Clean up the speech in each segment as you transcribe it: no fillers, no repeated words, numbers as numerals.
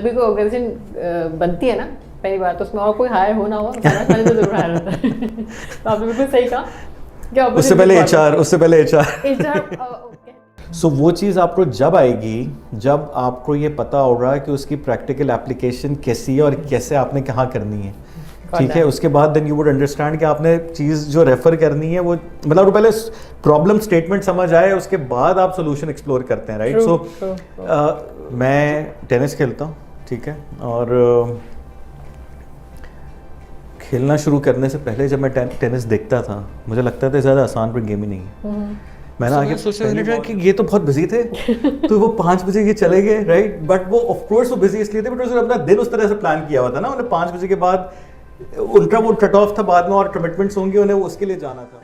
ابھی کوئی آرگنائزیشن بنتی ہے نا پہلی بار تو اس میں اور کوئی ہائر ہو نہ ہو فائنانس مینیجر ضرور ہائر ہوتا ہے. تو آپ نے بالکل صحیح کہا کہ اس سے پہلے ایچ آر. سو وہ چیز آپ کو جب آئے گی جب آپ کو یہ پتہ ہوگا کہ اس کی پریکٹیکل اپلیکیشن کیسی ہے اور کیسے آپ نے کہاں کرنی ہے, ٹھیک ہے. اس کے بعد دین یو وڈ انڈرسٹینڈ کہ آپ نے چیز جو ریفر کرنی ہے وہ مطلب پہلے پرابلم اسٹیٹمنٹ سمجھ آئے, اس کے بعد آپ سولوشن ایکسپلور کرتے ہیں, رائٹ. سو میں ٹینس کھیلتا ہوں, ٹھیک ہے, اور کھیلنا شروع کرنے سے پہلے جب میں ٹینس دیکھتا تھا مجھے لگتا تھا زیادہ آسان کوئی گیم ہی نہیں ہے. میں نے آگے سوچا کہ یہ تو بہت بزی تھے تو وہ 5 بجے یہ چلے گئے, رائٹ. بٹ وہ آف کورس وہ بزی اس لیے تھے بٹ اپنا دن اس طرح سے پلان کیا ہوا تھا نا, انہیں 5 بجے کے بعد ان کا وہ کٹ آف تھا, بعد میں اور کمٹمنٹس ہوں گے انہیں اس کے لیے جانا تھا.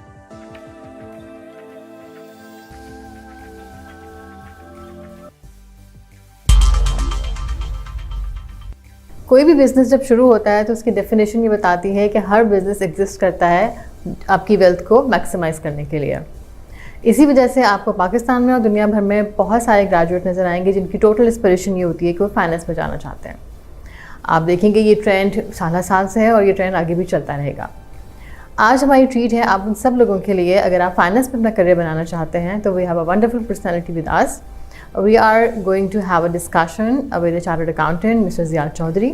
کوئی بھی بزنس جب شروع ہوتا ہے تو اس کی ڈیفینیشن یہ بتاتی ہے کہ ہر بزنس ایگزسٹ کرتا ہے آپ کی ویلتھ کو میکسیمائز کرنے کے لیے. اسی وجہ سے آپ کو پاکستان میں اور دنیا بھر میں بہت سارے گریجویٹ نظر آئیں گے جن کی ٹوٹل انسپریشن یہ ہوتی ہے کہ وہ فائنانس میں جانا چاہتے ہیں. آپ دیکھیں گے یہ ٹرینڈ سالہ سال سے ہے اور یہ ٹرینڈ آگے بھی چلتا رہے گا. آج ہماری ٹریٹ ہے آپ ان سب لوگوں کے لیے, اگر آپ فائنانس میں اپنا کریئر بنانا چاہتے ہیں تو we have a wonderful personality with us. We are going to have a discussion with a chartered accountant, Mr. Ziad Chaudhary.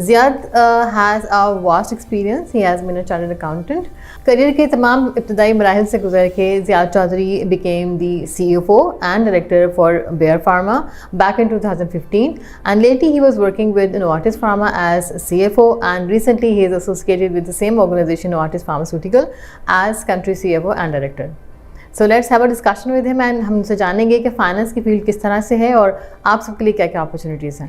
Ziad has a vast experience. He has been a chartered accountant. Career کے تمام ابتدائی مراحل سے گزر کے زیاد Chaudhry became the CFO and director for Bayer Pharma back in 2015, and lately he was working with Novartis Pharma as CFO, and recently he is associated with the same organization, Novartis Pharmaceutical, as country CFO and director. So let's have a discussion with him and ہم سے جانیں گے کہ finance کی field کس طرح سے ہے اور آپ سب کے لیے کیا کیا اپرچونیٹیز ہیں.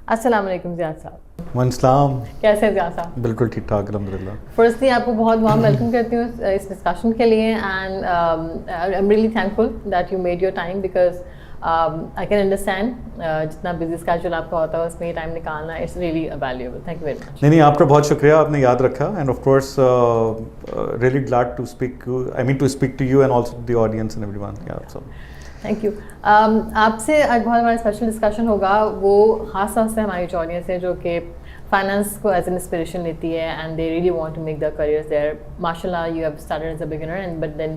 السلام علیکم زیاد صاحب. وعلیکم السلام. کیسے ہیں زیاد صاحب؟ بالکل ٹھیک ٹھاک الحمدللہ. فرسٹلی آپ کو بہت وارم ویلکم کرتی ہوں اس ڈسکشن کے لیے, and I am really thankful that you made your time because I can understand جتنا بزی اسکیجول آپ کا ہوتا ہے اس میں یہ ٹائم نکالنا it's really valuable. Thank you very much. نہیں آپ کا بہت شکریہ, آپ نے یاد رکھا, and of course really glad to speak to speak to you and also the audience and everyone. آپ سب تھینک یو. آپ سے آج بہت ہمارا اسپیشل ڈسکشن ہوگا, وہ خاص طور سے ہماری جو آڈینس ہے جو کہ فائنانس کو ایز این انسپریشن لیتی ہے and they really want to make the careers there. ماشاء اللہ you have started as a beginner and but then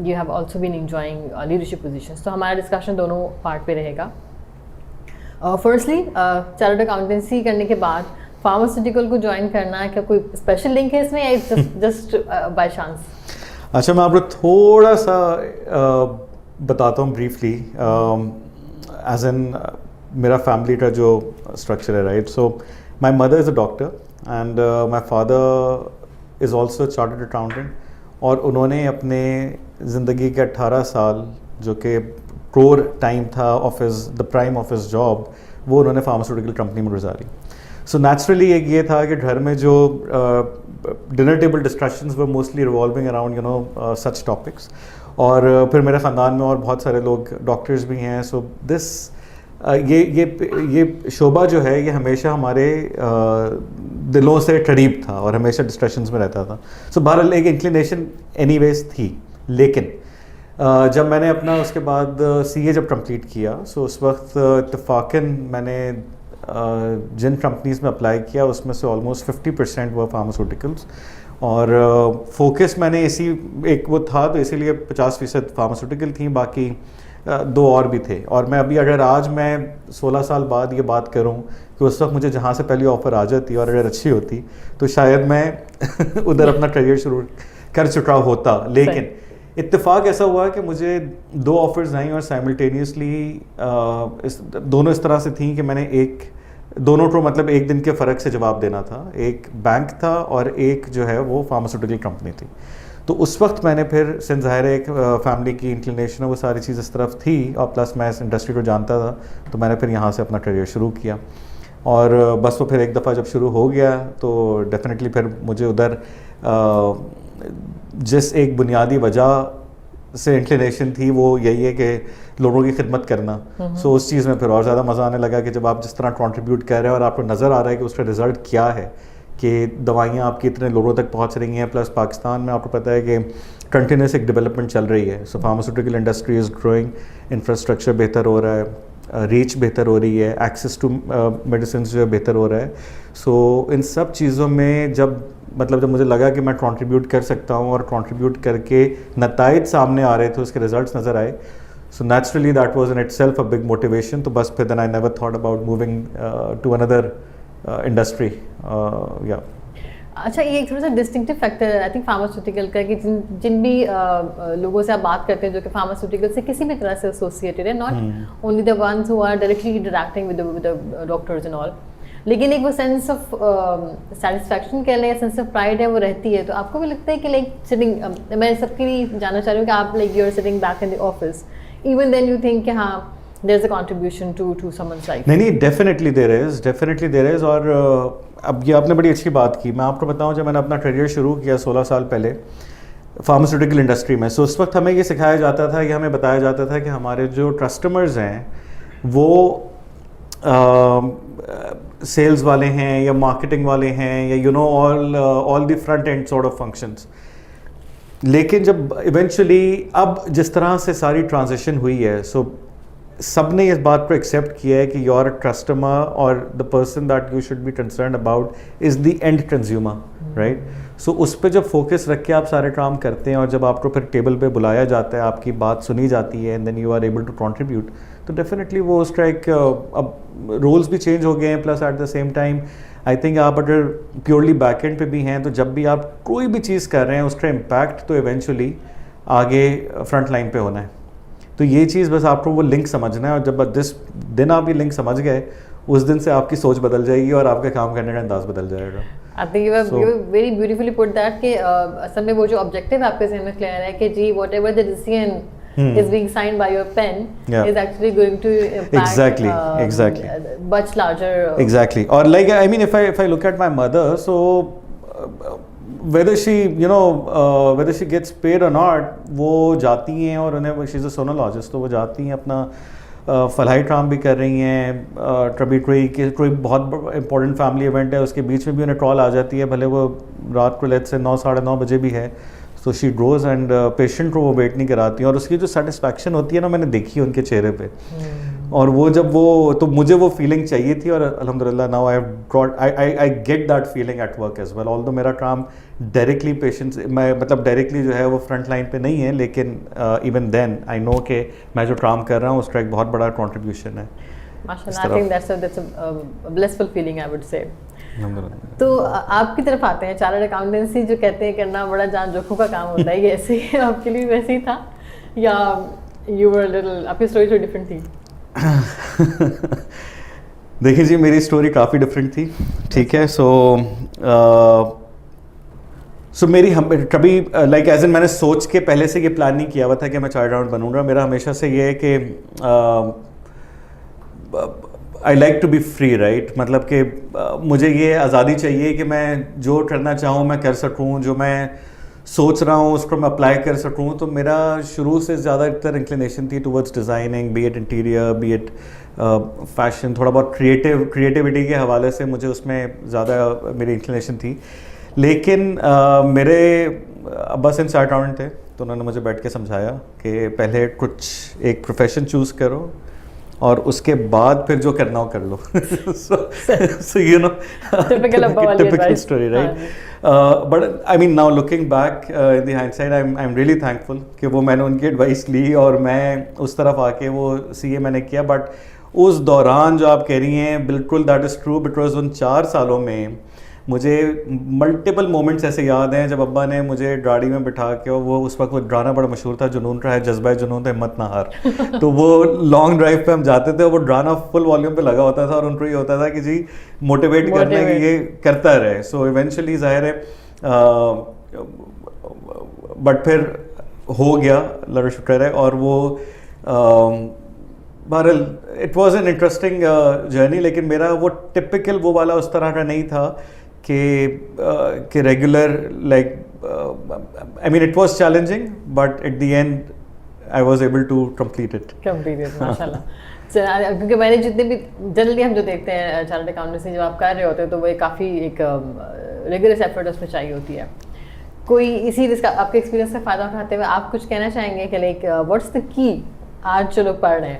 you have also been enjoying leadership positions. تو ہمارا ڈسکشن دونوں پارٹ پہ رہے گا. فرسٹلی چارٹرڈ اکاؤنٹنسی کرنے کے بعد فارماسیوٹیکل کو جوائن کرنا, کیا کوئی اسپیشل لنک ہے اس میں یا جسٹ بائی چانس؟ اچھا میں آپ کو تھوڑا سا بتاتا ہوں بریفلی, ایز این میرا فیملی کا جو اسٹرکچر ہے, right. So my mother is a doctor and my father is also chartered accountant, اور انہوں نے اپنے زندگی کے 18 سال جو کہ کور ٹائم تھا of his the prime of his job, وہ انہوں نے فارماسیوٹیکل کمپنی میں گزاری. سو نیچرلی ایک یہ تھا کہ گھر میں جو ڈنر ٹیبل ڈسکشنز وہ mostly revolving around you know such topics, اور پھر میرے خاندان میں اور بہت سارے لوگ ڈاکٹرز بھی ہیں. سو دس یہ شعبہ جو ہے یہ ہمیشہ ہمارے دلوں سے قریب تھا اور ہمیشہ ڈسکشنز میں رہتا تھا. سو بہرحال ایک انکلینیشن اینی ویز تھی. لیکن جب میں نے اپنا اس کے بعد CA جب کمپلیٹ کیا, سو اس وقت اتفاقاً میں نے جن کمپنیز میں اپلائی کیا اس میں سے آلموسٹ 50% وہ فارماسیوٹیکلس, اور فوکس میں نے اسی ایک وہ تھا تو اسی لیے 50% فارماسیوٹیکل تھیں, باقی 2 اور بھی تھے. اور میں ابھی اگر آج میں 16 سال بعد یہ بات کروں کہ اس وقت مجھے جہاں سے پہلی آفر آ جاتی اور اگر اچھی ہوتی تو شاید میں ادھر اپنا کریئر شروع کر چکا ہوتا. لیکن اتفاق ایسا ہوا کہ مجھے 2 آفرز آئیں اور سائملٹینیسلی دونوں اس طرح سے تھیں کہ میں نے دونوں کو مطلب ایک دن کے فرق سے جواب دینا تھا. ایک بینک تھا اور ایک جو ہے وہ فارماسیوٹیکل کمپنی تھی. تو اس وقت میں نے پھر ظاہر ایک فیملی کی انکلینیشن وہ ساری چیز اس طرف تھی, اور پلس میں اس انڈسٹری کو جانتا تھا, تو میں نے پھر یہاں سے اپنا کریئر شروع کیا. اور بس وہ پھر ایک دفعہ جب شروع ہو گیا تو ڈیفینیٹلی پھر مجھے ادھر جس ایک بنیادی وجہ سے انکلینیشن تھی وہ یہی ہے کہ لوگوں کی خدمت کرنا. سو اس چیز میں پھر اور زیادہ مزہ آنے لگا کہ جب آپ جس طرح کنٹریبیوٹ کر رہے ہیں اور آپ کو نظر آ رہا ہے کہ اس کا رزلٹ کیا ہے, کہ دوائیاں آپ کی اتنے لوگوں تک پہنچ رہی ہیں, پلس پاکستان میں آپ کو پتہ ہے کہ کنٹینیوس ایک ڈیولپمنٹ چل رہی ہے. So pharmaceutical industry is growing, infrastructure بہتر ہو رہا ہے, ریچ بہتر ہو رہی ہے, ایکسیس ٹو میڈیسنس جو ہے بہتر ہو رہا ہے. سو ان سب چیزوں میں جب مجھے لگا کہ میں کنٹریبیوٹ کر سکتا ہوں اور کنٹریبیوٹ کر کے نتائج سامنے آ رہے تھے, اس کے ریزلٹس نظر آئے, so naturally that was in itself a big motivation. تو بس پھر then I never thought about moving to another industry. یا اچھا, یہ ایک تھوڑا سا ڈسٹنکٹیو فیکٹر ہے آئی تھنک فارماسیوٹیکل کا, کہ جن بھی لوگوں سے آپ بات کرتے ہیں جو کہ فارماسیوٹیکل سے کسی بھی طرح سے ایسوسیٹیڈ ہے, not only the ones who are directly interacting with doctors and all, لیکن ایک وہ سینس آف سیٹسفیکشن کہہ لیں یا سینس آف پرائڈ ہے وہ رہتی ہے. تو آپ کو بھی لگتا ہے کہ لائک سٹنگ, میں سب کے لیے جاننا چاہ رہی ہوں کہ آپ like you are sitting back in the office, even then you think کہ ہاں there is a contribution to someone's life? نہیں, ڈیفینیٹلی دیر از. اور اب یہ آپ نے بڑی اچھی بات کی. میں آپ کو بتاؤں, جب میں نے اپنا کیریئر شروع کیا 16 سال پہلے فارماسیوٹیکل انڈسٹری میں, سو اس وقت ہمیں یہ سکھایا جاتا تھا, یہ ہمیں بتایا جاتا تھا کہ ہمارے جو کسٹمرز ہیں وہ سیلز والے ہیں یا مارکیٹنگ والے ہیں یا all the front end sort of functions. لیکن جب ایونچولی اب جس طرح سے ساری ٹرانزیشن ہوئی ہے, سو سب نے اس بات کو ایکسیپٹ کیا ہے کہ یور کسٹمر اور the person that you should be concerned about is the end consumer, right. So اس پہ جب فوکس رکھ کے آپ سارے کام کرتے ہیں اور جب آپ کو پھر ٹیبل پہ بلایا جاتا ہے, آپ کی بات سنی جاتی ہے, and then you are able to contribute, تو ڈیفینیٹلی وہ اس کا ایک اب رولس بھی چینج ہو گئے ہیں, plus at the same time I think آپ اگر پیورلی بیک اینڈ پہ بھی ہیں تو جب بھی آپ کوئی بھی چیز کر رہے ہیں اس کا امپیکٹ تو ایونچولی آگے فرنٹ لائن پہ ہونا ہے. تو یہ چیز بس آپ کو وہ لنک سمجھنا ہے, اور جب جس دن آپ یہ لنک سمجھ گئے اس دن سے آپ کی سوچ بدل جائے گی اور آپ کا کام کرنے کا انداز بدل جائے گا. I think you have very beautifully put that کہ اصل میں وہ جو objective آپ کے ذہن میں clear ہے کہ جی whatever the decision is being signed by your pen is actually going to impact much larger. Exactly. Or like I mean if I look at my mother, so whether she whether she gets paid or not, وہ جاتی ہیں اور انہیں she's a sonologist, تو وہ جاتی ہیں اپنا فلاحی کام بھی کر رہی ہیں. کبھی کوئی بہت امپورٹنٹ فیملی ایونٹ ہے اس کے بیچ میں بھی انہیں کال آ جاتی ہے, بھلے وہ رات کو لیٹ سے 9 ساڑھے 9 بجے بھی ہے, تو شی گوز اینڈ پیشنٹ کو وہ ویٹ نہیں کراتی ہیں. اور اس کی جو سیٹسفیکشن ہوتی ہے نا, میں نے دیکھی ان کے چہرے پہ, اور وہ جب وہ تو مجھے وہ فیلنگ چاہیے تھی, اور الحمد للہ now I get that feeling at work as well. Although میرا کام ڈائریکٹلی پیشنٹس میں مطلب ڈائریکٹلی جو ہے وہ فرنٹ لائن پہ نہیں ہے, لیکن ایون دین آئی نو کہ میں جو کام کر رہا ہوں اس کا ایک بہت بڑا کنٹریبیوشن ہے. ماشاءاللہ, I think that's a blissful feeling I would say. تو آپ کی طرف آتے ہیں, چارٹرڈ اکاؤنٹنسی جو کہتے ہیں کرنا بڑا جان جوکھوں کا کام ہوتا ہے, یہ ایسے ہی آپ کے لیے ویسے ہی تھا یا you were a little, آپ کی اسٹوری تھوڑی ڈفرینٹ تھی؟ دیکھیں جی, میری اسٹوری کافی ڈفرینٹ تھی, ٹھیک ہے. سو میری کبھی لائک ایز ان میں نے سوچ کے پہلے سے یہ پلان نہیں کیا ہوا تھا کہ میں چارٹرڈ اکاؤنٹنٹ بنوں گا. میرا ہمیشہ سے یہ ہے کہ I like to be free, right. مطلب کہ مجھے یہ آزادی چاہیے کہ میں جو کرنا چاہوں میں کر سکوں, جو میں سوچ رہا ہوں اس کو میں اپلائی کر سکوں. تو میرا شروع سے زیادہ تر انکلینیشن تھی towards designing, be it interior, be it fashion, تھوڑا بہت کریٹیوٹی کے حوالے سے مجھے اس میں زیادہ میری انکلینیشن تھی. لیکن میرے ابا سن چارٹرڈ اکاؤنٹنٹ تھے, تو انہوں نے مجھے بیٹھ کے سمجھایا کہ پہلے کچھ ایک پروفیشن چوز کرو اور اس کے بعد پھر جو کرنا ہو کر لو. So you know, typical story, right? But I mean now looking back in the hindsight, I'm really thankful کہ وہ میں نے ان کی ایڈوائس لی اور میں اس طرف آ کے وہ CA میں نے کیا. بٹ اس دوران جو آپ کہہ رہی ہیں بالکل دیٹ از ٹرو, بیکاز ان 4 سالوں میں مجھے ملٹیپل مومنٹس ایسے یاد ہیں جب ابا نے مجھے گاڑی میں بٹھا کے, وہ اس وقت وہ گانا بڑا مشہور تھا, جنون کا ہے جذبہ جنون تو ہمت نہ ہار, تو وہ لانگ ڈرائیو پہ ہم جاتے تھے, وہ گانا فل والیوم پہ لگا ہوتا تھا اور ان کو یہ ہوتا تھا کہ جی موٹیویٹ کرنا ہے کہ یہ کرتا رہے. سو ایونچولی ظاہر ہے بٹ پھر ہو گیا, اللہ کا شکر ہے. اور وہ بہرحال it was an interesting journey, لیکن میرا وہ ٹپکل وہ والا اس طرح کا نہیں تھا کہ regular like I mean it was challenging, but at the end I was able to complete it. ماشاء اللہ. کیونکہ میں نے جتنے بھی جنرلی ہم جو دیکھتے ہیں چارٹرڈ اکاؤنٹنسی جب آپ کر رہے ہوتے ہیں تو وہ کافی ایک ریگولرس ایفرٹ اس میں چاہیے ہوتی ہے. کوئی اسی آپ کے ایکسپیرینس سے فائدہ اٹھاتے ہوئے آپ کچھ کہنا چاہیں گے کہ لائک واٹس دا کی, آج جو لوگ پڑھ رہے ہیں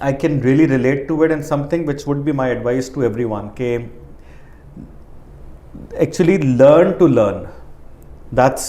I can really relate to it, and something which would be my advice to everyone ke actually learn to learn. That's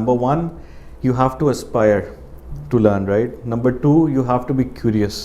Number 1, you have to aspire to learn, right? Number 2, you have to be curious.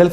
self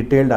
detailed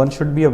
one should be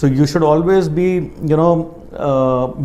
So you should always be,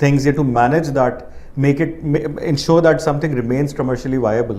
things, to manage that, ensure that something remains commercially viable,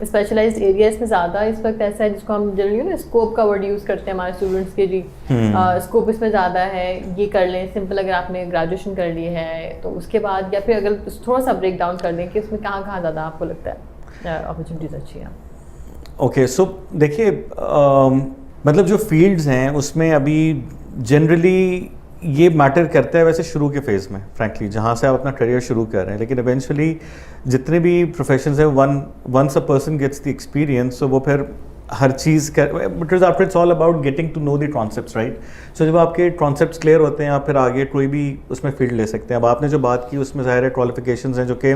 specialized areas میں زیادہ اس وقت ایسا ہے جس کو ہم generally نا scope کا ورڈ یوز کرتے ہیں ہمارے اسٹوڈنٹس کے, جی اسکوپ اس میں زیادہ ہے, یہ کر لیں سمپل, اگر آپ نے گریجویشن کر لی ہے تو اس کے بعد, یا پھر اگر تھوڑا سا بریک ڈاؤن کر دیں کہ اس میں کہاں کہاں زیادہ آپ کو لگتا ہے اپرچونیٹیز اچھی ہیں. اوکے, سو دیکھیے مطلب جو فیلڈز ہیں اس میں ابھی جنرلی یہ میٹر کرتا ہے ویسے شروع کے فیز میں فرینکلی, جہاں سے آپ اپنا کریئر شروع کر رہے ہیں, لیکن ایونچولی جتنے بھی پروفیشنز ہیں once a person gets the experience, تو وہ پھر ہر چیز because after it's all about getting to know the concepts, right. So جب آپ کے کانسیپٹس کلیئر ہوتے ہیں آپ پھر آگے کوئی بھی اس میں فیلڈ لے سکتے ہیں. اب آپ نے جو بات کی اس میں ظاہر ہے کوالیفیکیشنز ہیں جو کہ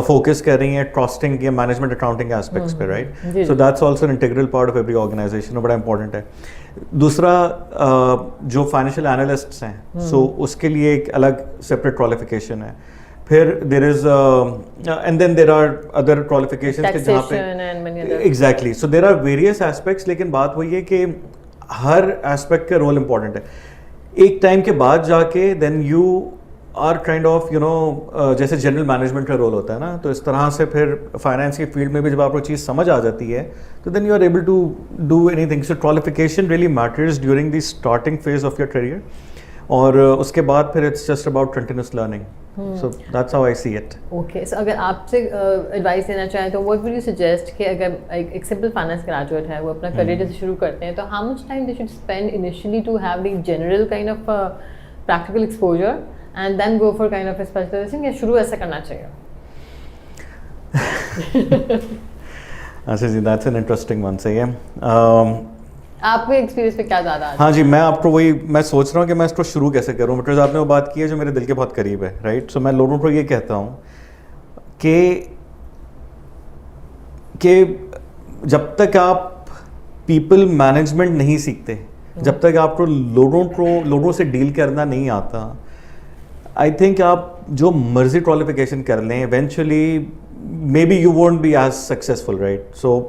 فوکس کر رہی ہیں کاسٹنگ یا مینجمنٹ اکاؤنٹنگ ایسپیکٹس پہ, right. So that's also an integral part of every organization, بڑا امپورٹنٹ ہے. دوسرا جو فائنینشیل اینالسٹس ہیں, سو اس کے لیے ایک الگ سپریٹ کوالیفیکیشن ہے. پھر there is and then there are other qualifications جہاں پہ exactly, so there are various aspects, لیکن بات وہی ہے کہ ہر ایسپیکٹ کا رول امپورٹنٹ ہے. ایک ٹائم کے بعد جا کے then you are kind of you know جیسے جنرل مینجمنٹ کا رول ہوتا ہے نا, تو اس طرح سے پھر فائنینس کی فیلڈ میں بھی جب آپ کو چیز سمجھ آ جاتی ہے تو then you are able to do اینی تھنگ. So qualification really matters during the starting phase of your career, اور اس کے بعد پھر it's just about continuous learning. So that's how I see it. Okay, so اگر آپ سے ایڈوائس دینا چاہیں تو what would you suggest کہ اگر ایک سمپل فائنانس گریجویٹ ہے, وہ اپنا کریئر جیسے شروع کرتے ہیں, تو how much time they should spend initially to have the general kind of practical exposure and then go for kind of a specialization, یا شروع ایسا کرنا چاہیے؟ اچھا جی, that's an interesting one. صحیح ہے. آپ کے ایکسپیرینس پہ کیا زیادہ؟ ہاں جی, میں آپ کو وہی میں سوچ رہا ہوں کہ میں اس کو شروع کیسے کروں, بکاز آپ نے وہ بات کی ہے جو میرے دل کے بہت قریب ہے, رائٹ. سو میں لوگوں کو یہ کہتا ہوں کہ جب تک آپ پیپل مینجمنٹ نہیں سیکھتے, جب تک آپ کو لوگوں سے ڈیل کرنا نہیں آتا, آئی تھنک آپ جو مرضی کوالیفیکیشن کر لیں eventually maybe you won't be as successful, right. So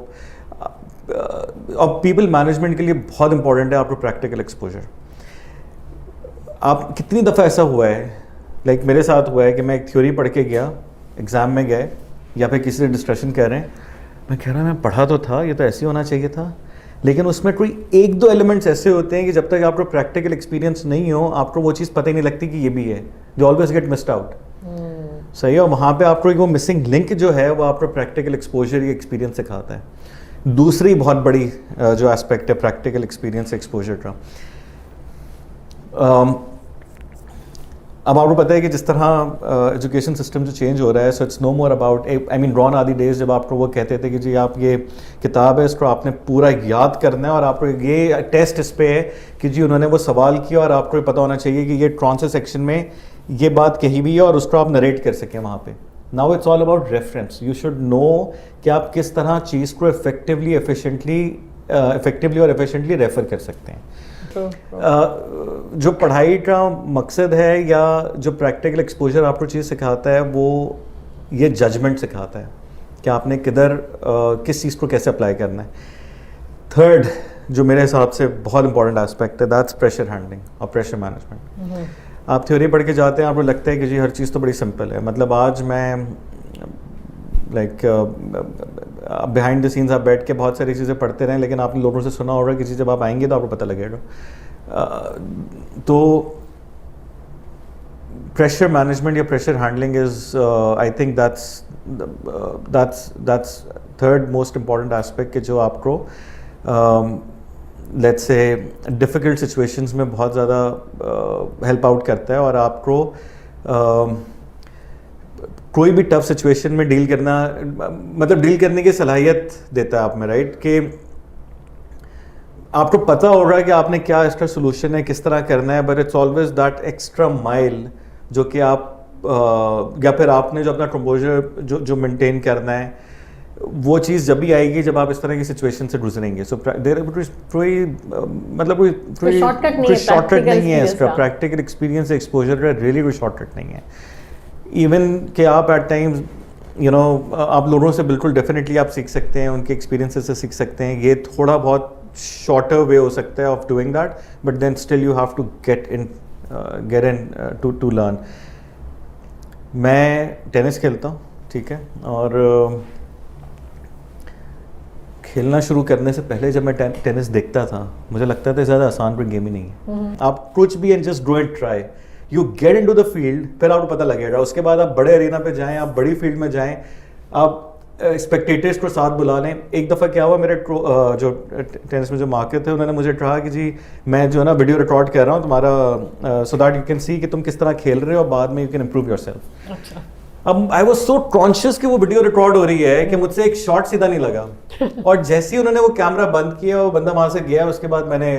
اور پیپل مینجمنٹ کے لیے بہت امپورٹنٹ ہے آپ کو پریکٹیکل ایکسپوجر. آپ کتنی دفعہ ایسا ہوا ہے, لائک میرے ساتھ ہوا ہے کہ میں ایک تھیوری پڑھ کے گیا, ایگزام میں گئے یا پھر کسی سے ڈسکشن کر رہے ہیں, میں کہہ رہا میں پڑھا تو تھا, یہ تو ایسے ہونا چاہیے تھا, لیکن اس میں کوئی ایک دو ایلیمنٹس ایسے ہوتے ہیں کہ جب تک آپ کو پریکٹیکل ایکسپیرینس نہیں ہو آپ کو وہ چیز پتہ ہی نہیں لگتی کہ یہ بھی ہے, جو آلویز گیٹ مسڈ آؤٹ. صحیح ہے, اور وہاں پہ آپ کو وہ مسنگ لنک جو ہے وہ آپ کو پریکٹیکل ایکسپوجر یا ایکسپیرینس سکھاتا ہے. دوسری بہت بڑی جو اسپیکٹ ہے پریکٹیکل ایکسپیرینس ایکسپوجر کا, اب آپ کو پتہ ہے کہ جس طرح ایجوکیشن سسٹم جو چینج ہو رہا ہے, so it's no more about, I mean gone are the days جب آپ کو وہ کہتے تھے کہ جی آپ یہ کتاب ہے اس کو آپ نے پورا یاد کرنا ہے اور آپ کو یہ ٹیسٹ اس پہ ہے کہ جی انہوں نے وہ سوال کیا اور آپ کو پتہ ہونا چاہیے کہ یہ کون سے سیکشن میں یہ بات کہی ہوئی ہے اور اس کو آپ نریٹ کر سکیں وہاں پہ. Now it's all about reference. You should know کہ آپ کس طرح چیز کو effectively اور efficiently ریفر کر سکتے ہیں. جو پڑھائی کا مقصد ہے یا جو پریکٹیکل ایکسپوجر آپ کو چیز سکھاتا ہے وہ یہ ججمنٹ سکھاتا ہے کہ آپ نے کدھر کس چیز کو کیسے اپلائی کرنا ہے. تھرڈ جو میرے حساب سے بہت امپورٹنٹ ایسپیکٹ ہے, دیٹس پریشر ہینڈلنگ اور پریشر مینجمنٹ. آپ تھیوری پڑھ کے جاتے ہیں, آپ کو لگتا ہے کہ جی ہر چیز تو بڑی سمپل ہے. مطلب آج میں لائک بیہائنڈ دی سینس آپ بیٹھ کے بہت ساری چیزیں پڑھتے رہیں, لیکن آپ نے لوگوں سے سنا ہوگا کہ جب آپ آئیں گے تو آپ کو پتہ لگے گا. تو پریشر مینجمنٹ یا pressure handling is I think that's third most important aspect کہ جو آپ کو لیٹس سے ڈیفیکلٹ سچویشنز میں بہت زیادہ ہیلپ آؤٹ کرتا ہے, اور آپ کو کوئی بھی ٹف سچویشن میں ڈیل کرنا مطلب ڈیل کرنے کی صلاحیت دیتا ہے آپ میں, رائٹ. کہ آپ کو پتہ ہوگا کہ آپ نے کیا اس کا سولوشن ہے, کس طرح کرنا ہے, but it's always that extra mile جو کہ آپ یا پھر آپ نے جو اپنا کمپوزر جو مینٹین کرنا ہے وہ چیز جب بھی آئے گی جب آپ اس طرح کی سچویشن سے گزریں گے. سو کوئی مطلب کوئی شارٹ کٹ نہیں ہے اس کا, پریکٹیکل ایکسپیرینس ایکسپوجر کا ریئلی کوئی شارٹ کٹ نہیں ہے. ایون کہ آپ ایٹ ٹائمز یو نو آپ لوگوں سے بالکل ڈیفینیٹلی آپ سیکھ سکتے ہیں, ان کے ایکسپیرینس سے سیکھ سکتے ہیں, یہ تھوڑا بہت شارٹر وے ہو سکتا ہے of doing that, but then still you have to get in to learn. میں ٹینس کھیلتا ہوں, ٹھیک ہے, اور کھیلنا شروع کرنے سے پہلے جب میں ٹینس دیکھتا تھا مجھے لگتا تھا زیادہ آسان کوئی گیم ہی نہیں ہے. آپ کچھ بھی and just do and try, you get in to the field, پھر آپ کو پتہ لگے گا. اس کے بعد آپ بڑے ارینا پہ جائیں, آپ بڑی فیلڈ میں جائیں, آپ اسپیکٹیٹرس کو ساتھ بلا لیں. ایک دفعہ کیا ہوا, میرے جو ٹینس میں جو مارکر تھے انہوں نے مجھے کہا کہ جی میں جو ہے نا ویڈیو ریکارڈ کر رہا ہوں تمہارا, so that you can see کہ تم کس طرح کھیل رہے ہو اور بعد میں you can improve your self. اچھا. اب آئی واز سو کانشیس کہ وہ ویڈیو ریکارڈ ہو رہی ہے کہ مجھ سے ایک شاٹ سیدھا نہیں لگا, اور جیسے ہی انہوں نے وہ کیمرہ بند کیا وہ بندہ وہاں سے گیا, اس کے بعد میں نے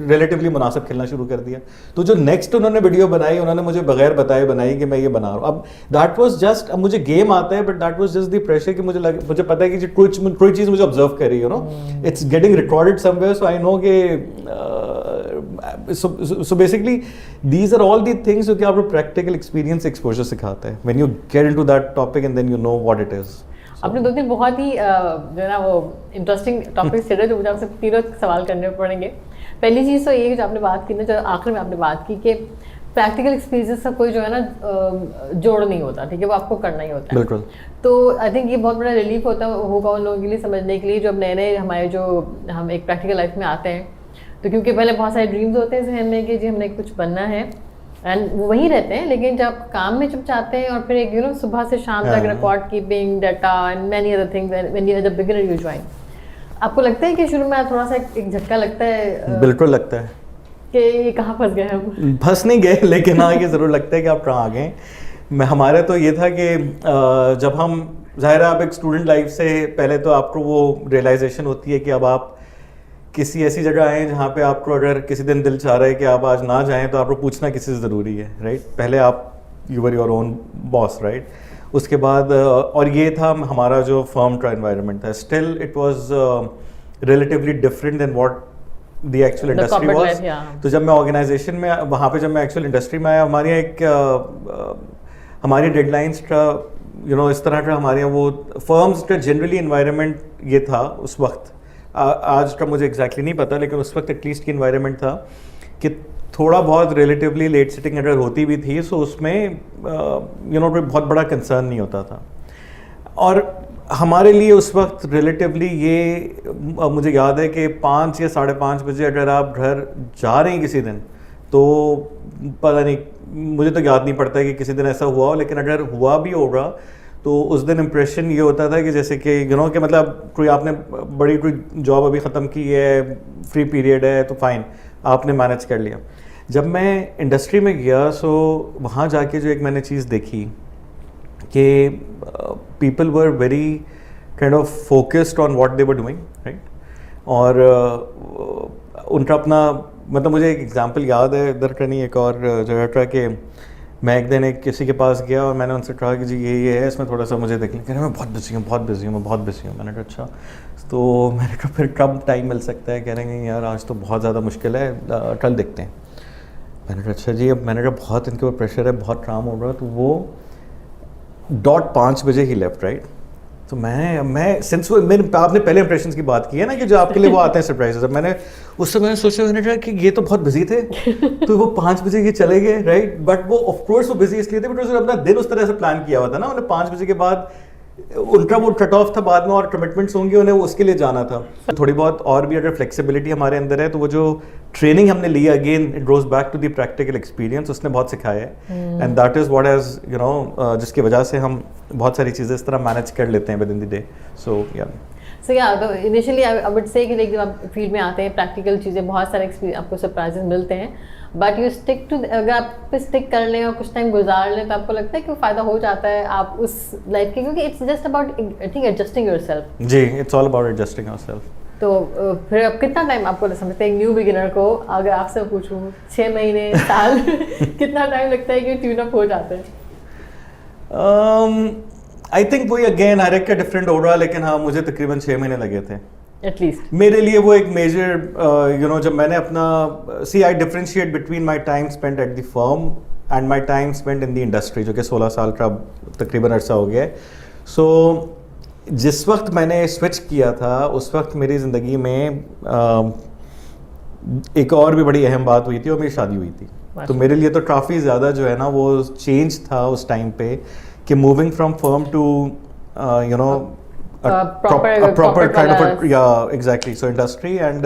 ریلیٹیولی مناسب کھیلنا شروع کر دیا. تو جو نیکسٹ انہوں نے ویڈیو بنائی انہوں نے مجھے بغیر بتائے بنائی کہ میں یہ بنا رہا ہوں. اب دیٹ واز جسٹ, اب مجھے گیم آتا ہے but that was just the pressure کہ مجھے پتا ہے کہ کوئی چیز مجھے آبزرو کر رہی ہے, it's getting recorded somewhere, so I know کہ so basically these are all the things جو کہ آپ کو پریکٹیکل ایکسپیرینس ایکسپوجر سکھاتا ہے when you get into that topic and then you know what it is. آپ نے دو تین بہت ہی جو ہے نا وہ انٹرسٹنگ ٹاپکس چھیڑے جو مجھے آپ سے تینوں سوال کرنے پڑیں گے. پہلی چیز تو یہ جو آپ نے بات کی نا, جو آخر میں آپ نے بات کی کہ پریکٹیکل ایکسپیرینس کا کوئی جو ہے نا جوڑ نہیں ہوتا, ٹھیک ہے, وہ آپ کو کرنا ہی ہوتا ہے. بالکل. تو آئی تھنک یہ بہت بڑا ریلیف ہوگا ان لوگوں کے لیے سمجھنے کے لیے جو اب نئے ہمارے جو ہم ایک پریکٹیکل لائف میں آتے ہیں, تو کیونکہ پہلے بہت سارے ڈریمز ہوتے ہیں ذہن میں کہ جی ہم نے کچھ بننا ہے, اینڈ وہ وہیں رہتے ہیں, لیکن جب کام میں جب چاہتے ہیں اور پھر ایک صبح سے شام تک record keeping, data and many other things, when you as a beginner you join, آپ کو لگتا ہے کہ شروع میں تھوڑا سا ایک جھٹکا لگتا ہے؟ بالکل لگتا ہے کہ یہ کہاں پھنس گئے ہم. پھنس نہیں گئے, لیکن ہاں یہ ضرور لگتا ہے کہ آپ کہاں آ گئے. ہمارا تو یہ تھا کہ جب ہم, ظاہر ہے آپ ایک اسٹوڈنٹ لائف سے پہلے تو آپ کو وہ ریئلائزیشن ہوتی ہے کہ اب آپ کسی ایسی جگہ آئیں جہاں پہ آپ کو اگر کسی دن دل چاہ رہا ہے کہ آپ آج نہ جائیں تو آپ کو پوچھنا کسی سے ضروری ہے, رائٹ. پہلے آپ you were your own boss, right. اس کے بعد اور یہ تھا ہمارا جو فرم کا انوائرمنٹ تھا, still it was relatively different than what the actual industry was. تو جب میں آرگنائزیشن میں وہاں پہ جب میں ایکچوئل انڈسٹری میں آیا, ہمارے ایک ہماری ڈیڈ لائنس کا اس طرح کا ہمارے یہاں وہ فرمز کا جنرلی انوائرمنٹ یہ تھا اس وقت, آج کا مجھے ایگزیکٹلی نہیں پتا, لیکن اس وقت ایٹ لیسٹ کی انوائرمنٹ تھا کہ تھوڑا بہت ریلیٹیولی لیٹ سٹنگ اگر ہوتی بھی تھی سو اس میں کوئی بہت بڑا کنسرن نہیں ہوتا تھا. اور ہمارے لیے اس وقت ریلیٹیولی یہ مجھے یاد ہے کہ 5 یا 5:30 بجے اگر آپ گھر جا رہے ہیں کسی دن, تو پتہ نہیں, مجھے تو یاد نہیں پڑتا کہ کسی دن ایسا ہوا ہو, لیکن اگر ہوا بھی ہوگا تو اس دن امپریشن یہ ہوتا تھا کہ جیسے کہ کہ مطلب کوئی آپ نے بڑی کوئی جاب ابھی ختم کی ہے, فری پیریڈ ہے, تو فائن آپ نے مینیج کر لیا. جب میں انڈسٹری میں گیا سو وہاں جا کے جو ایک میں نے چیز دیکھی کہ people were very kind of focused on what they were doing, right. اور ان کا اپنا مطلب مجھے ایک ایگزامپل یاد ہے ادھر کا نہیں, ایک اور جگہ کا, کہ میں ایک دن ایک کسی کے پاس گیا اور میں نے ان سے کہا کہ جی یہ ہے, اس میں تھوڑا سا مجھے دیکھ لیں. کہہ رہے میں بہت بزی ہوں. میں نے کہا اچھا, تو میں نے کہا پھر کب ٹائم مل سکتا ہے؟ کہہ رہے ہیں یار آج تو بہت زیادہ مشکل ہے, کل دیکھتے ہیں. میں نے کہا اچھا جی. اب میں نے کہا بہت ان کے اوپر پریشر ہے, بہت کام ہو رہا ہے. تو وہ 5:00 بجے ہی لیفٹ, رائٹ. تو میں سنس آپ نے پہلے امپریشنس کی بات کی ہے نا کہ جو آپ کے لیے وہ آتے ہیں سرپرائزز, میں نے اس سے میں نے سوچا, میں نے کہا کہ یہ تو بہت بزی تھے تو وہ 5 بجے یہ چلے گئے, رائٹ. بٹ وہ آف کورس وہ بزی اس لیے تھے بٹ انہوں نے اپنا دن اس طرح سے پلان کیا ہوا تھا نا, انہیں 5 بجے کے بعد ان کا وہ کٹ آف تھا بعد میں, اور کمٹمنٹس ہوں گی انہیں اس کے لیے جانا تھا. تھوڑی بہت اور بھی اگر فلیکسیبلٹی ہمارے اندر ہے تو وہ جو ٹریننگ ہم نے لی, again it goes back to the practical experience, اس نے بہت سکھایا ہے. And that is what has جس کی وجہ سے ہم بہت ساری چیزیں اس طرح مینیج کر لیتے ہیں with in the day. So initially I would say کہ جب آپ فیلڈ میں آتے ہیں پریکٹیکل چیزیں بہت سارے آپ کو سرپرائزز ملتے ہیں, بٹ یو اسٹک ٹو, اگر آپ اسٹک کر لیں اور کچھ ٹائم گزار لیں تو آپ کو لگتا ہے کہ وہ فائدہ ہو جاتا ہے آپ اس لائف کے, کیونکہ it's just about I think adjusting yourself. جی, it's all about adjusting yourself. تو پھر اب کتنا ٹائم آپ کو سمجھتے ہیں ایک نیو بگنر کو, اگر آپ سے پوچھوں 6 مہینے, سال, کتنا ٹائم لگتا ہے کہ ٹیون اپ ہو جاتے ہیں؟ آئی تھنک وہی اگین ہر ایک کا ڈفرینٹ ہو رہا, لیکن ہاں مجھے تقریباً 6 مہینے لگے تھے ایٹ لیسٹ. میرے لیے وہ ایک میجر جب میں نے اپنا I differentiate between my time spend at the firm and my time spend in the industry, جو کہ 16 سال کا تقریباً عرصہ ہو گیا ہے. سو جس وقت میں نے سوئچ کیا تھا اس وقت میری زندگی میں ایک اور بھی بڑی اہم بات ہوئی تھی, اور میری شادی ہوئی تھی. تو میرے لیے تو کافی زیادہ جو ہے نا وہ چینج تھا اس ٹائم پہ کہ moving from firm to proper kind of a, yeah, exactly, so industry. And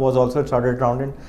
was also a chartered accountant.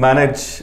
manage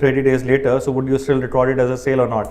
30 days later, so would you still record it as a sale or not?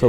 So,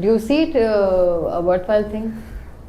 Do you see it a worthwhile thing?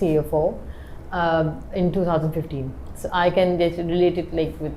CFO in 2015. So I can just relate it like with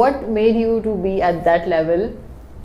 what made you to be at that level?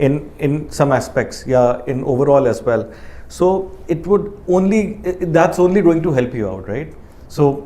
in some aspects, yeah, in overall as well, so it would only that's only going to help you out, right? So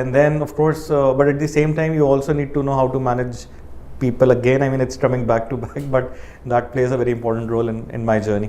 And then of course but at the same time you also need to know how to manage people again. I mean it's coming back to back, but that plays a very important role in my journey.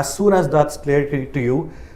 as soon as that's clear to you,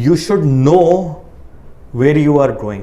You should know where you are going.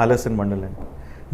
Alice in Wonderland.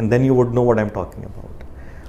and then you would know what I'm talking about.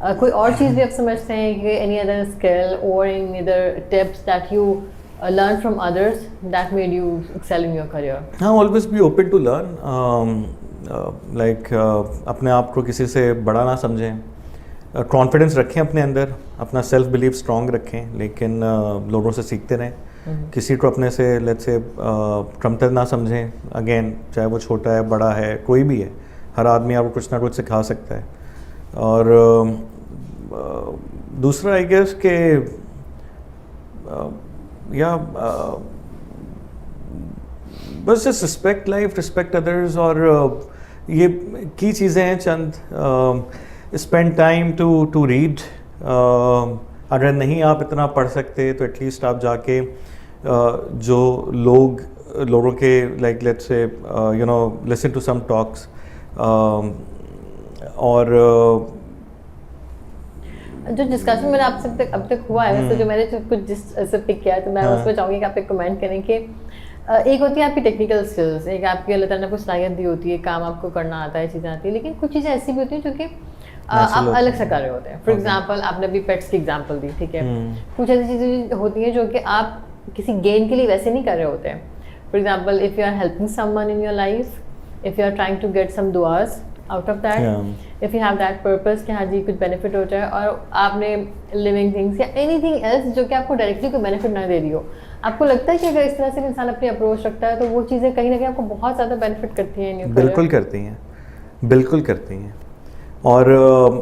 کوئی اور چیز بھی آپ سمجھتے ہیں کہ any other skill اور any other tips that you learn from others that made you excel in your career? always be open to learn. like اپنے آپ کو کسی سے بڑا نہ سمجھیں, کانفیڈنس رکھیں اپنے اندر, اپنا سیلف بلیف اسٹرانگ رکھیں, لیکن لوگوں سے سیکھتے رہیں. کسی کو اپنے سے لیٹس سے کمتر نہ سمجھیں. اگین چاہے وہ چھوٹا ہے بڑا ہے کوئی بھی ہے, ہر آدمی آپ کو کچھ نہ کچھ سکھا سکتا ہے. اور دوسرا آئی گیس کہ یا بس just respect life, respect others, اور یہ کی چیزیں ہیں چند. Spend time to read. اگر نہیں آپ اتنا پڑھ سکتے تو ایٹ لیسٹ آپ جا کے جو لوگوں کے like let's say you know listen to some talks. اور جو ڈسکشن میں نے آپ سے اب تک ہوا ہے, ویسے جو میں نے کچھ جس سے پک کیا ہے تو میں اس پہ چاہوں گی کہ آپ ایک کمنٹ کریں کہ ایک ہوتی ہے آپ کی ٹیکنیکل اسکلس, ایک آپ کی اللہ تعالیٰ نے کچھ صلاحیت دی ہوتی ہے, کام آپ کو کرنا آتا ہے, چیزیں آتی ہیں, لیکن کچھ چیزیں ایسی بھی ہوتی ہیں جو کہ آپ الگ سے کر رہے ہوتے ہیں. فار ایگزامپل آپ نے ابھی پیٹس کی ایگزامپل دی, ٹھیک ہے, کچھ ایسی چیزیں ہوتی ہیں جو کہ آپ کسی گین کے لیے ویسے نہیں کر رہے ہوتے ہیں. For example if you are helping someone in your life, if you are trying to get some دعاز out of that, if you have that purpose کہ ہاں جی کچھ بینیفٹ ہو جائے, اور آپ نے لیونگ تھنگس یا اینی تھنگ ایلس جو کہ آپ کو ڈائریکٹلی کوئی بینیفٹ نہ دے رہی ہو, آپ کو لگتا ہے کہ اگر اس طرح سے انسان اپنی اپروچ رکھتا ہے تو وہ چیزیں کہیں نہ کہیں آپ کو بہت زیادہ بینیفٹ کرتی ہیں. بالکل کرتی ہیں, بالکل کرتی ہیں. اور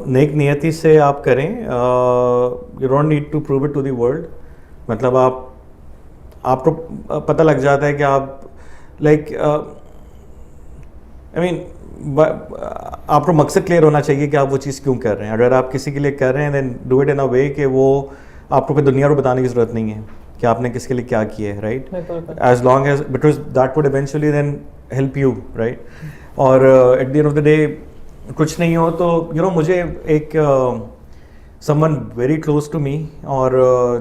نیک نیتی سے آپ کریں. You don't need to prove it to the world. مطلب آپ کو پتہ لگ جاتا ہے کہ آپ لائک آئی مین آپ کو مقصد کلیئر ہونا چاہیے کہ آپ وہ چیز کیوں کر رہے ہیں. اگر آپ کسی کے لیے کر رہے ہیں then do it in a way کہ وہ آپ کو پھر دنیا کو بتانے کی ضرورت نہیں ہے کہ آپ نے کس کے لیے کیا کیا ہے, right, as long as because that would eventually then help you, right. اور at the end of the day کچھ نہیں ہو تو یو نو مجھے ایک someone very close to me, اور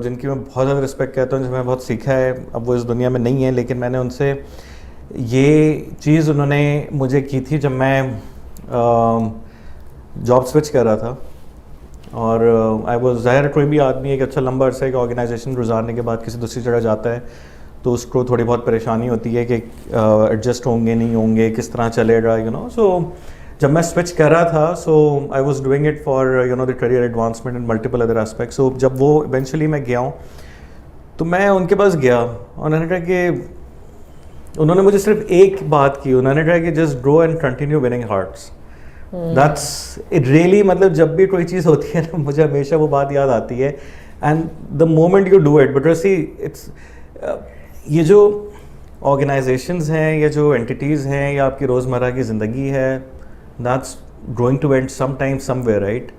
جن کی میں بہت زیادہ رسپیکٹ کرتا ہوں, جن سے میں بہت سیکھا ہے. اب وہ اس دنیا میں نہیں ہے, لیکن میں نے ان سے یہ چیز انہوں نے مجھے کی تھی جب میں جاب سوئچ کر رہا تھا. اور آئی واز ظاہر کوئی بھی آدمی ایک اچھا لمبا عرصہ ایک آرگنائزیشن گزارنے کے بعد کسی دوسری جگہ جاتا ہے تو اس کو تھوڑی بہت پریشانی ہوتی ہے کہ ایڈجسٹ ہوں گے نہیں ہوں گے, کس طرح چلے گا, یو نو. سو جب میں سوئچ کر رہا تھا, so I was doing it for you know the career advancement and multiple other aspect. So جب وہ ایونچولی میں گیا ہوں تو میں ان کے پاس گیا, اور انہوں نے کہا کہ انہوں نے مجھے صرف ایک بات کی, انہوں نے کہا کہ just grow and continue winning hearts. That's it really. مطلب جب بھی کوئی چیز ہوتی ہے نا مجھے ہمیشہ وہ بات یاد آتی ہے. And the moment you do it, but see it's یہ جو آرگنائزیشنز ہیں یا جو اینٹیز ہیں یا آپ کی روزمرہ کی زندگی ہے, that's going to end sometime somewhere, right.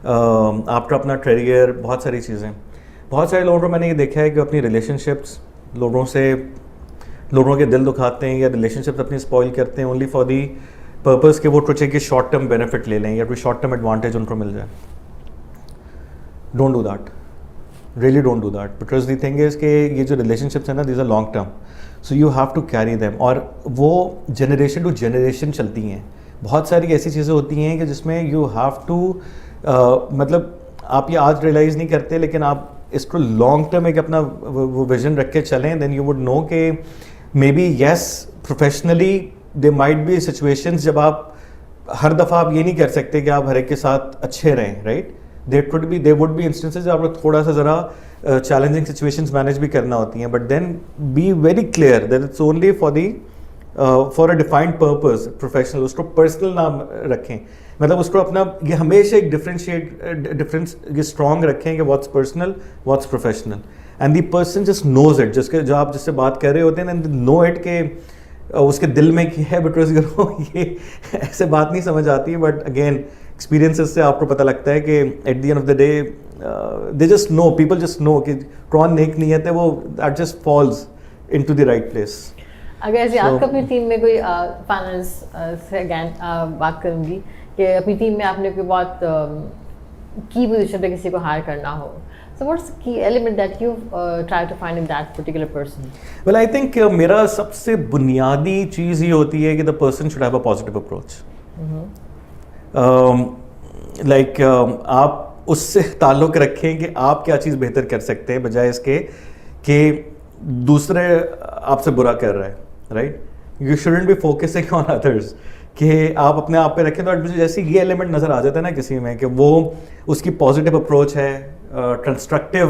آپ کا اپنا کیریئر, بہت ساری چیزیں. بہت سارے لوگوں کو میں نے یہ دیکھا ہے کہ اپنی ریلیشن شپس لوگوں کے دل دکھاتے ہیں یا ریلیشن شپس اپنی اسپوائل کرتے ہیں اونلی فار دی پرپز کہ وہ کچھ ایک شارٹ ٹرم بینیفٹ لے لیں یا کوئی شارٹ ٹرم ایڈوانٹیج ان کو مل جائے. Don't do that, really don't do that, because the thing is کہ یہ جو ریلیشن شپس ہیں نا these are long term, so you have to carry them. اور وہ جنریشن ٹو جنریشن چلتی ہیں. بہت ساری ایسی چیزیں ہوتی ہیں کہ جس میں یو ہیو ٹو مطلب آپ یہ آج ریئلائز نہیں کرتے, لیکن آپ اس کو لانگ ٹرم ایک اپنا وہ ویژن رکھ کے چلیں, دین یو وڈ نو کہ maybe yes professionally there might be situations جب آپ ہر دفعہ آپ یہ نہیں کر سکتے کہ آپ ہر ایک کے ساتھ اچھے رہیں, right. They would be instances آپ کو تھوڑا سا ذرا چیلنجنگ سچویشنز مینیج بھی کرنا ہوتی ہیں, but then be very clear that it's only for a defined purpose. Professional اس کو پرسنل نام رکھیں, مطلب اس کو اپنا یہ ہمیشہ ایک ڈفرینس یہ اسٹرانگ رکھیں کہ what's personal what's professional, and the person just knows it. جو آپ جس سے بات کر رہے ہوتے ہیں نا, نو اٹ کہ اس کے دل میں کیا ہے, بیکاز یہ ایسے بات نہیں سمجھ آتی. بٹ اگین ایکسپیرینسز سے آپ کو پتہ لگتا ہے کہ at the end of the day they just know, people just know کہ کون نیک نیت ہے, وہ that just falls into the right place. اگر ایسے آپ کو اپنی ٹیم میں کوئی فائنانس سے اگین بات کروں گی کہ اپنی ٹیم میں آپ نے کوئی بہت کی پوزیشن پہ کسی کو ہائر کرنا ہو, so what's the key element that you try to find in that particular person? Well, I think میرا سب سے بنیادی چیز یہ ہوتی ہے کہ the person should have a positive approach. Like آپ اس سے تعلق رکھیں کہ آپ کیا چیز بہتر کر سکتے ہیں بجائے اس کے کہ دوسرے آپ سے برا کر رہا ہے, right. You shouldn't be focusing on others, کہ آپ اپنے آپ پہ رکھیں. تو مجھے جیسے یہ ایلیمنٹ نظر آ جاتا ہے نا کسی میں کہ وہ اس کی پازیٹیو اپروچ ہے, کنسٹرکٹیو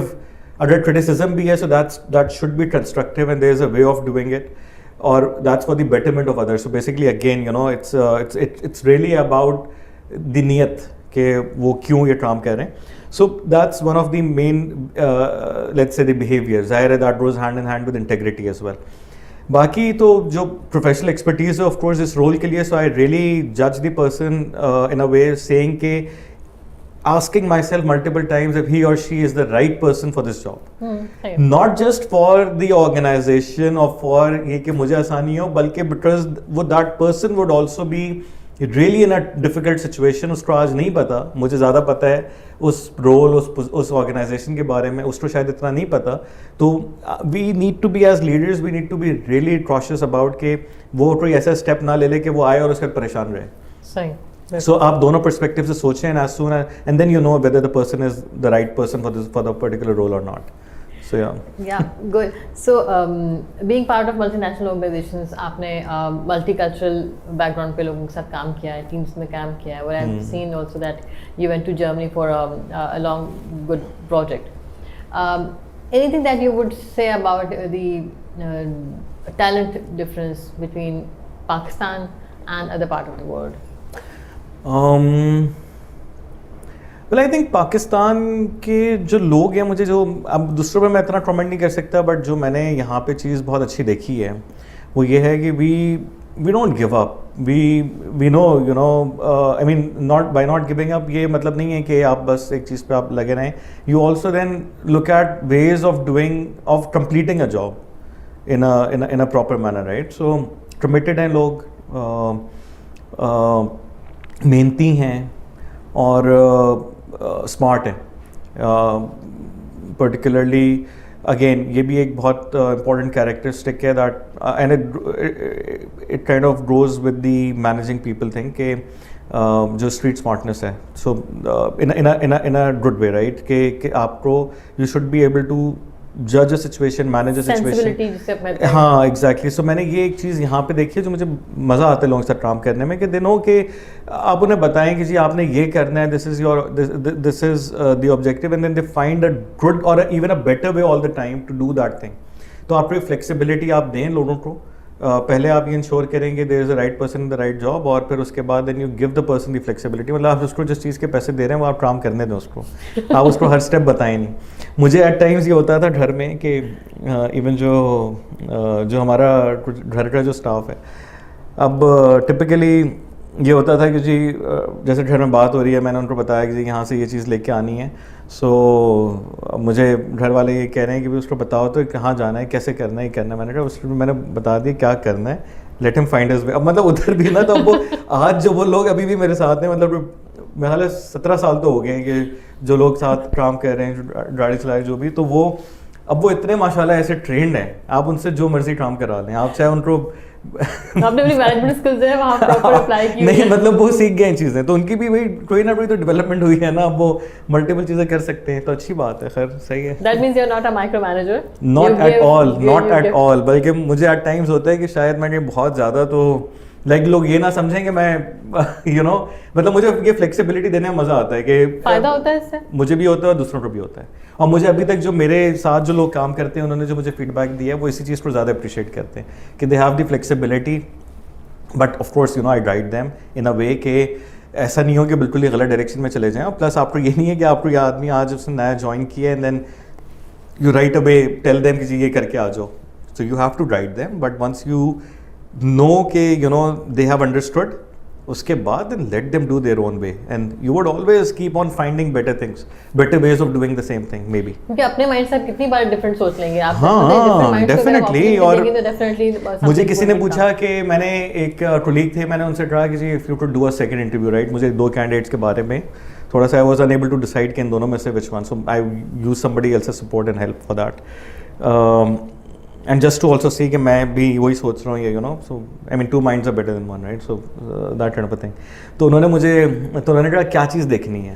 اگر کرٹیسزم بھی ہے so that should be constructive and there is a way of doing it, اور that's for the betterment of others. So basically again you know it's really about the نیت کہ وہ کیوں یہ کام کر رہے ہیں. So that's one of the main let's say the behaviour. ظاہر ہے that goes hand in hand with integrity as well. باقی تو جو پروفیشنل ایکسپرٹیز ہے آف کورس اس رول کے لیے, سو آئی ریئلی جج the person in a way seeing کہ asking myself multiple times if he or she is the right person for this job. Not just for the organization or for یہ کہ مجھے آسانی ہو, بلکہ because that person would also be really in a difficult situation. اس کو آج نہیں پتا, مجھے زیادہ پتا ہے اس رول اس آرگنائزیشن کے بارے میں, اس کو شاید اتنا نہیں پتا. تو we need to be as leaders, we need to be really cautious about کہ وہ کوئی ایسا اسٹیپ نہ لے لے کہ وہ آئے اور اس کا پریشان رہے. صحیح. So آپ دونوں perspective سے سوچیں, and as soon as and then you know whether the person is the right person for the particular role or not. So yeah, good. So being part of multinational organizations, آپ نے multicultural background پہ لوگوں کے ساتھ کام کیا ہے, teams میں کام کیا ہے. Well, I've seen also that you went to Germany for a long good project. Anything that you would say about the talent difference between Pakistan and other part of the world? well I think Pakistan کے جو لوگ ہیں, مجھے جو اب دوسروں پہ میں اتنا کمنٹ نہیں کر سکتا, بٹ جو میں نے یہاں پہ چیز بہت اچھی دیکھی ہے وہ یہ ہے کہ we don't give up. we know you know I mean not by not giving up یہ مطلب نہیں ہے کہ آپ بس ایک چیز پہ آپ لگے رہیں. you also then look at ways of completing a job in a proper manner, right? so committed ہیں لوگ, محنتی ہیں اور اسمارٹ ہیں. پرٹیکولرلی اگین یہ بھی ایک بہت امپورٹنٹ کیریکٹرسٹک ہے that and it kind of goes with the managing people thing کہ جو اسٹریٹ اسمارٹنیس ہے. سو ان اے گڈ وے, رائٹ, کہ آپ کو you should be able to جج a situation, manage a situation. ہاں ایگزیکٹلی. سو میں نے یہ ایک چیز یہاں پہ دیکھی ہے جو مجھے مزہ آتا ہے لوگوں کے ساتھ کام کرنے میں, کہ دنوں کہ آپ انہیں بتائیں کہ جی آپ نے یہ کرنا ہے, this is the objective, and then they find a good or even a better way all the time to do that thing. تو آپ کو فلیکسیبلٹی آپ دیں لوگوں کو. پہلے آپ یہ انشور کریں کہ there is a right person in the right job, اور پھر اس کے بعد then you give the person the flexibility. مطلب آپ اس کو جس چیز کے پیسے دے رہے ہیں وہ آپ کام کرنے دیں اس کو, آپ اس کو ہر اسٹیپ بتائیں نہیں. مجھے ایٹ ٹائمز یہ ہوتا تھا گھر میں کہ ایون جو ہمارا گھر کا جو اسٹاف ہے, اب ٹپکلی یہ ہوتا تھا کہ جی جیسے گھر میں بات ہو رہی ہے, میں نے ان کو بتایا کہ جی یہاں سے یہ چیز لے کے آنی ہے. سو مجھے گھر والے یہ کہہ رہے ہیں کہ اس کو بتاؤ تو کہاں جانا ہے, کیسے کرنا ہے, یہ کرنا ہے. میں نے کہا اس میں نے بتا دیا کیا کرنا ہے, لیٹ ہم فائنڈ ہز وے. اب مطلب ادھر بھی نا, تو اب وہ آج جو وہ لوگ ابھی بھی میرے ساتھ ہیں, مطلب میرے خیال ہے 17 سال تو ہو گئے ہیں کہ جو لوگ ساتھ کام کر رہے ہیں, جو گاڑی چلائے جو بھی, تو وہ اب وہ اتنے ماشاء اللہ ایسے ٹرینڈ ہیں, آپ ان سے جو مرضی کام کرا لیں, آپ چاہے ان کو نہیں مطلب وہ سیکھ گئے چیزیں, تو ان کی بھی وہی کوئی نہ کوئی تو ڈیولپمنٹ ہوئی ہے نا, اب وہ ملٹیپل چیزیں کر سکتے ہیں, تو اچھی بات ہے. خیر صحیح ہے. That means you're not a micromanager. Not at all. بلکہ مجھے ایٹ ٹائمز ہوتا ہے کہ شاید میں کہ بہت زیادہ تو لائک لوگ یہ نہ سمجھیں کہ میں یو نو مطلب مجھے یہ فلیکسیبلٹی دینے میں مزہ آتا ہے, کہ فائدہ ہوتا ہے اس سے, مجھے بھی ہوتا ہے اور دوسروں کو بھی ہوتا ہے. اور مجھے ابھی تک جو میرے ساتھ جو لوگ کام کرتے ہیں انہوں نے جو مجھے فیڈ بیک دیا ہے وہ اسی چیز کو زیادہ اپریشیٹ کرتے ہیں کہ they have the flexibility. But of course you know I guide them in a way کہ ایسا نہیں ہو کہ بالکل ہی غلط ڈائریکشن میں چلے جائیں. پلس آپ کو یہ نہیں ہے کہ آپ کو یہ آدمی آج اس نے نیا جوائن کیا ہے and then you right away tell them کہ جی یہ کر کے آ جاؤ. So you have to guide them, but once you know کہ you know they have understood, اس کے بعد then let them do their own way and you would always keep on finding better things, better ways of doing the same thing maybe. کیونکہ اپنے mind سے کتنی بار different سوچ لیں گے آپ. ہاں ڈیفینیٹلی. اور مجھے کسی نے پوچھا کہ میں نے ایک کولیگ تھے, میں نے ان سے کہا کہ جی if you could do a second interview, right, مجھے 2 candidates کے بارے میں تھوڑا سا I was unable to decide کہ ان دونوں میں سے which one, so I used somebody else's support and help for that. And just to also see کہ میں بھی وہی سوچ رہا ہوں یہ, you know, so I mean 2 minds are better than one, right, so that kind of a thing. تو انہوں نے مجھے تو انہوں نے کہا کیا چیز دیکھنی ہے,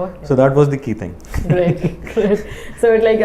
Okay. So that was the key thing. Great, great. So it's like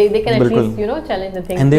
they can at least you know challenge the things. And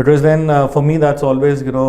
Because then for me that's always you know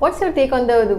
What's your take on the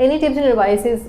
Any tips and advices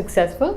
successful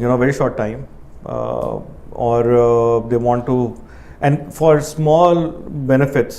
you know very short time or they want to and for small benefits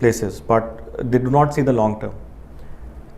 places but they do not see the long term.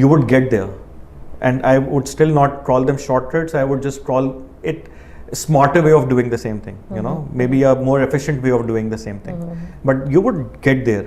You would get there, and I would still not call them shortcuts. I would just call it a smarter way of doing the same thing. You know, maybe a more efficient way of doing the same thing. But you would get there.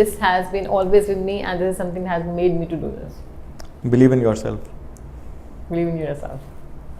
this has been always with me and this is something that has made me to do this. Believe in yourself. Believe in yourself.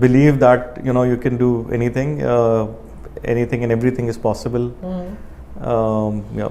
believe that you know you can do anything, anything and everything is possible. Yeah.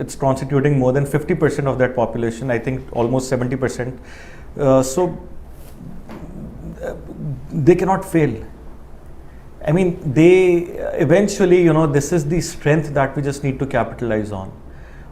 it's constituting more than 50% of that population. I think almost 70%. So they cannot fail. I mean they eventually you know this is the strength that we just need to capitalize on.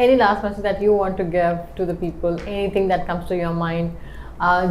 Any last message that you want to give to the people? Anything that comes to your mind?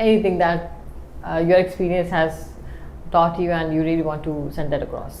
anything that your experience has taught you and you really want to send that across.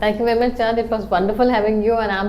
Thank you very much, Chand. It was wonderful having you, and I'm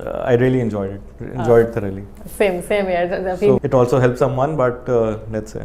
I really enjoyed it thoroughly. Same here. So it also helps someone, but let's say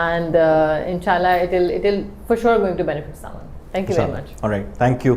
and inshallah it will for sure going to benefit someone. Thank you very much. All right, thank you.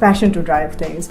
Passion to drive things.